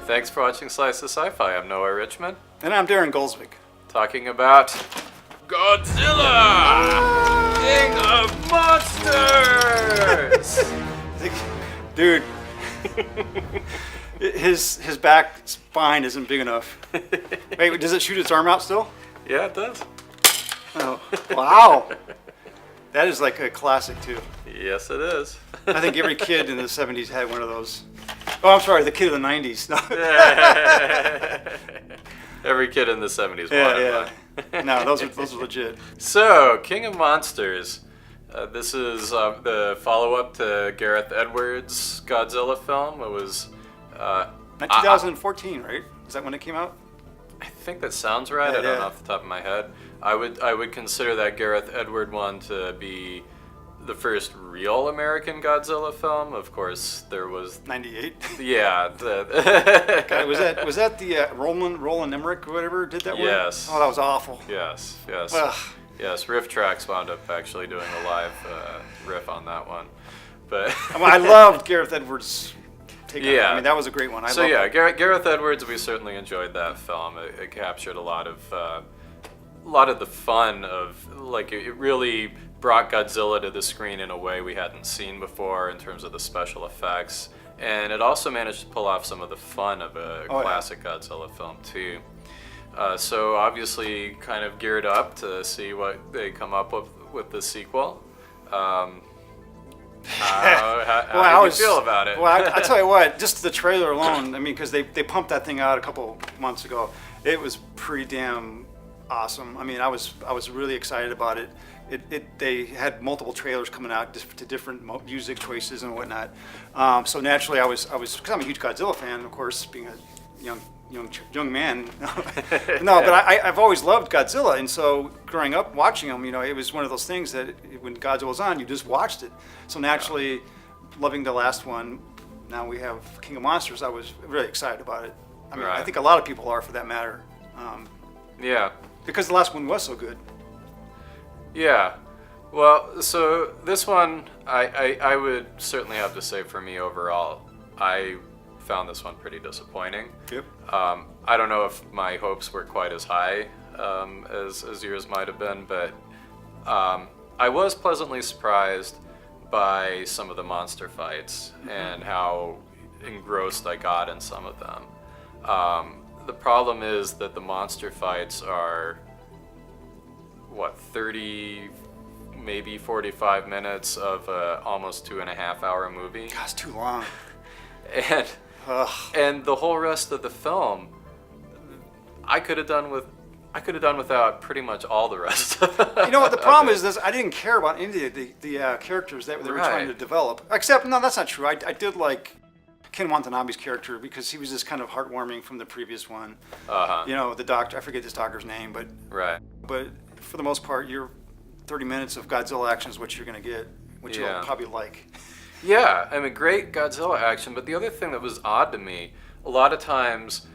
thanks for watching Slice of SciFi. I'm Noah Richmond. And I'm Daren Goldsvik. Talking about Godzilla! King of Monsters! Dude, his back spine isn't big enough. Wait, does it shoot its arm out still? Yeah, it does. Oh, wow. That is like a classic, too. Yes, it is. I think every kid in the 70s had one of those. Oh, I'm sorry, the kid of the 90s. No. Every kid in the 70s Yeah. No, those are legit. So, King of Monsters. This is the follow-up to Gareth Edwards' Godzilla film. It was 2014, right? Is that when it came out? I think that sounds right. I don't know off the top of my head. I would consider that Gareth Edward one to be the first real American Godzilla film. Of course, there was 98. Yeah. God, was that the Roland Emmerich or whatever did that one? Yes. Oh, that was awful. Yes. Ugh. Yes. Riff Tracks wound up actually doing a live riff on that one, but I loved Gareth Edwards' take on it. Yeah. I mean, that was a great one. Gareth Edwards, we certainly enjoyed that film. It captured a lot of the fun of, like, it really brought Godzilla to the screen in a way we hadn't seen before in terms of the special effects, and it also managed to pull off some of the fun of a classic Godzilla film too. So obviously kind of geared up to see what they come up with the sequel. How do you feel about it? Well, I tell you what, just the trailer alone, I mean, because they pumped that thing out a couple months ago, it was pretty damn awesome. I mean, I was really excited about it. They had multiple trailers coming out to different music choices and whatnot. So naturally, I was because I'm a huge Godzilla fan, of course, being a young man. No, but I've always loved Godzilla, and so growing up watching him, it was one of those things that when Godzilla was on, you just watched it. So naturally, loving the last one, now we have King of Monsters. I was really excited about it. I mean, I think a lot of people are, for that matter. Yeah. Because the last one was so good. Yeah. Well, so this one, I would certainly have to say for me overall, I found this one pretty disappointing. Yep. I don't know if my hopes were quite as high as yours might have been, but I was pleasantly surprised by some of the monster fights and how engrossed I got in some of them. The problem is that the monster fights are 30, maybe 45 minutes of a almost 2.5 hour movie. God, it's too long. And the whole rest of the film, I could have done without pretty much all the rest. You know what the problem is? I didn't care about any of the characters that they were trying to develop. Except, no, that's not true. I did like Ken Watanabe's character because he was just kind of heartwarming from the previous one. The doctor, I forget this doctor's name, but for the most part, your 30 minutes of Godzilla action is what you're going to get, which you'll probably like. Yeah, I mean, great Godzilla action, but the other thing that was odd to me, a lot of times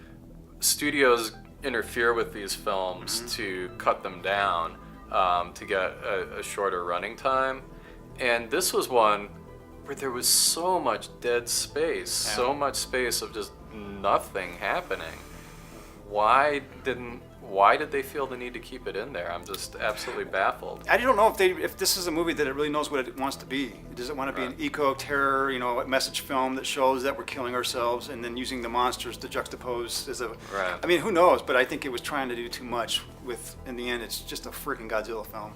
studios interfere with these films to cut them down to get a shorter running time, and this was one where there was so much dead space, so much space of just nothing happening. Why did they feel the need to keep it in there? I'm just absolutely baffled. I don't know if this is a movie that it really knows what it wants to be. Does it want to be an eco-terror, a message film that shows that we're killing ourselves and then using the monsters to juxtapose as a... Right. I mean, who knows? But I think it was trying to do too much in the end, it's just a freaking Godzilla film.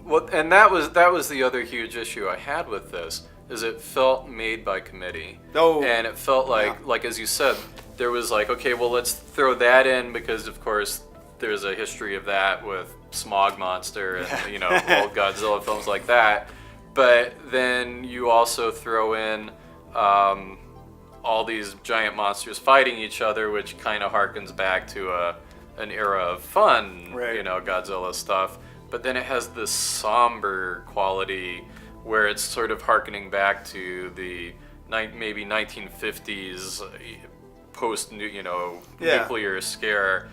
Well, and that was the other huge issue I had with this, is it felt made by committee. Oh. And it felt like as you said, there was like, okay, well, let's throw that in because, of course, there's a history of that with Smog Monster and old Godzilla films like that. But then you also throw in all these giant monsters fighting each other, which kind of harkens back to an era of fun, Godzilla stuff. But then it has this somber quality where it's sort of harkening back to the maybe 1950s post nuclear scare.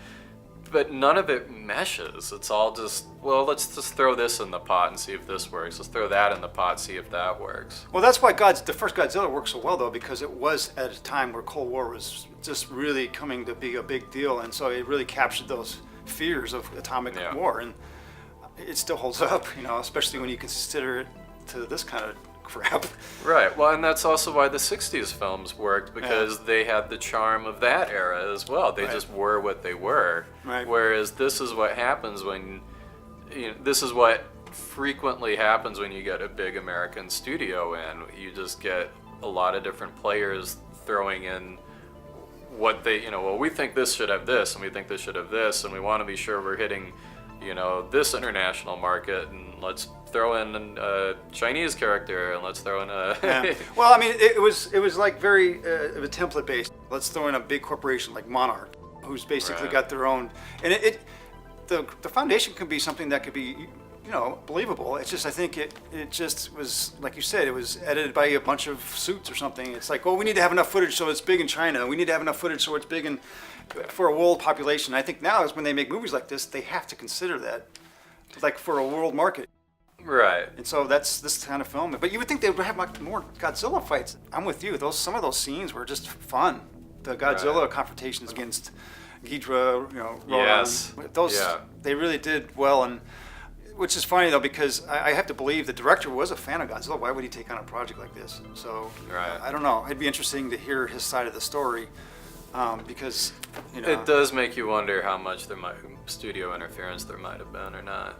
but none of it meshes. It's all just, well, let's just throw this in the pot and see if this works. Let's throw that in the pot, see if that works. Well, that's why the first Godzilla worked so well, though, because it was at a time where Cold War was just really coming to be a big deal, and so it really captured those fears of atomic war, and it still holds up, especially when you consider it to this kind of crap. Right. Well, and that's also why the 60s films worked, because they had the charm of that era as well. They just were what they were. Right. Whereas this is what happens when, this is what frequently happens when you get a big American studio in. You just get a lot of different players throwing in what they, well, we think this should have this, and we think this should have this, and we want to be sure we're hitting, this international market, and let's throw in a Chinese character, and let's throw in a... Well, I mean, it was like very template based. Let's throw in a big corporation like Monarch, who's basically got their own, and the foundation can be something that could be, believable. It's just, I think it just was, like you said, it was edited by a bunch of suits or something. It's like, well, we need to have enough footage so it's big in China. We need to have enough footage so it's big for a world population. I think now is when they make movies like this, they have to consider that, like for a world market. Right. And so that's this kind of film. But you would think they would have like more Godzilla fights. I'm with you. Some of those scenes were just fun. The Godzilla confrontations against Ghidorah, Rodan. Yes. They really did well, and which is funny though, because I have to believe the director was a fan of Godzilla. Why would he take on a project like this? So I don't know. It'd be interesting to hear his side of the story, because it does make you wonder how much studio interference there might have been or not.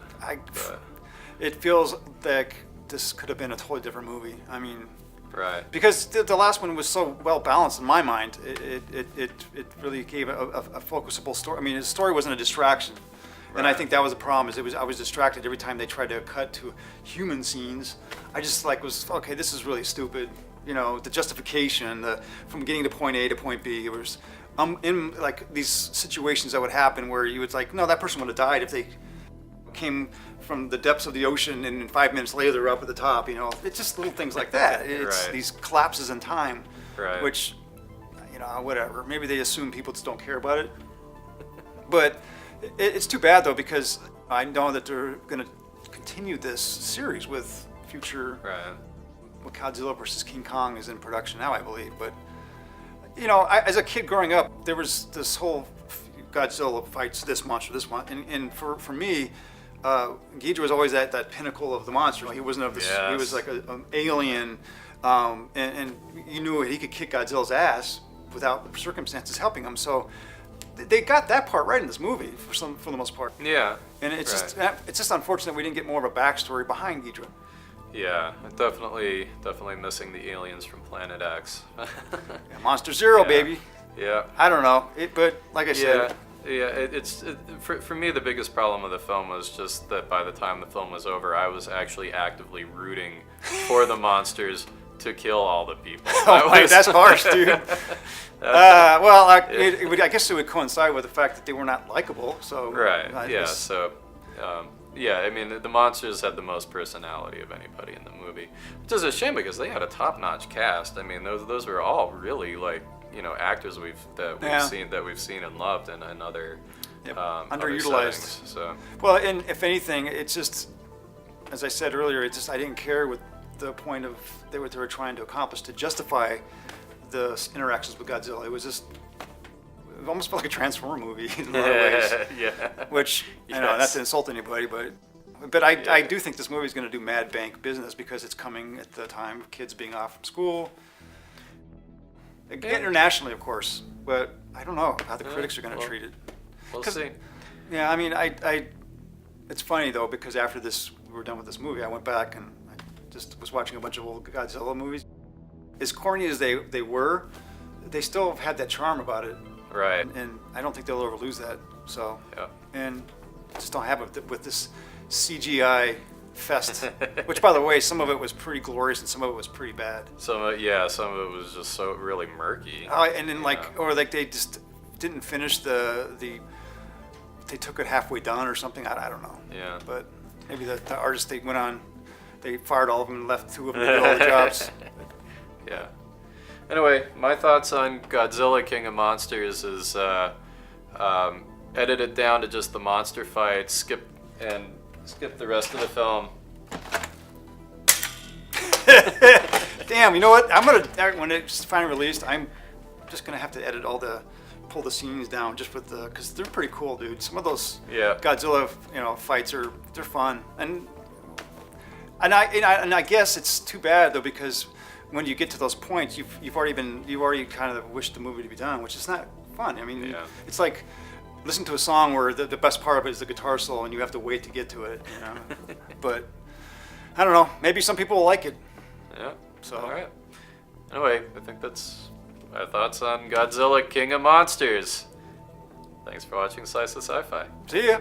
It feels like this could have been a totally different movie. I mean, right? Because the last one was so well balanced in my mind. It really gave a focusable story. I mean, his story wasn't a distraction. And I think that was the problem. I was distracted every time they tried to cut to human scenes. I just was okay. This is really stupid. The justification, from getting to point A to point B. It was in like these situations that would happen where you would no, that person would have died if they came from the depths of the ocean and 5 minutes later they're up at the top. It's just little things like that. It's these collapses in time, which whatever. Maybe they assume people just don't care about it, but. It's too bad though, because I know that they're going to continue this series with future. With Godzilla versus King Kong is in production now, I believe. But as a kid growing up, there was this whole Godzilla fights this monster, and for me, Ghidorah was always at that pinnacle of the monster. He wasn't of this. He was like an alien, and you knew he could kick Godzilla's ass without circumstances helping him. So. They got that part right in this movie for the most part. Yeah. And it's just unfortunate we didn't get more of a backstory behind Ghidorah. Yeah, definitely missing the aliens from Planet X. Monster Zero, baby. Yeah. I don't know, but like I said. Yeah. For me, the biggest problem with the film was just that by the time the film was over, I was actually actively rooting for the monsters to kill all the people. That's harsh, dude. I guess it would coincide with the fact that they were not likable. So I mean, the monsters had the most personality of anybody in the movie, which is a shame because they had a top-notch cast. I mean, those were all really actors we've seen and loved in other underutilized. So well, and if anything, it's just as I said earlier, I didn't care with the point of what they were trying to accomplish to justify the interactions with Godzilla. It was just it almost felt like a Transformer movie in a lot of ways. Which not to insult anybody, but I do think this movie is going to do mad bank business because it's coming at the time of kids being off from school. Internationally, of course, but I don't know how the critics are going to treat it. We'll see. Yeah, I mean, it's funny though because after we were done with this movie, I went back and I just was watching a bunch of old Godzilla movies. As corny as they were, they still had that charm about it. Right. And I don't think they'll ever lose that. So. Yeah. And just don't have it with this CGI fest. Which, by the way, some of it was pretty glorious and some of it was pretty bad. Some of it was just so really murky. And then they just didn't finish they took it halfway done or something. I don't know. Yeah. But maybe the artists they went on, they fired all of them and left 2 of them to do all the jobs. Yeah. Anyway, my thoughts on Godzilla King of Monsters is edit it down to just the monster fight, skip the rest of the film. Damn, you know what? I'm gonna when it's finally released, I'm just gonna have to pull the scenes down just with because they're pretty cool, dude. Some of those Godzilla, fights they're fun, and I guess it's too bad though, because when you get to those points, you've already kind of wished the movie to be done, which is not fun. I mean, it's like listen to a song where the best part of it is the guitar solo, and you have to wait to get to it. But I don't know. Maybe some people will like it. Yeah. So. All right. Anyway, I think that's our thoughts on Godzilla, King of Monsters. Thanks for watching Slice of SciFi. See ya.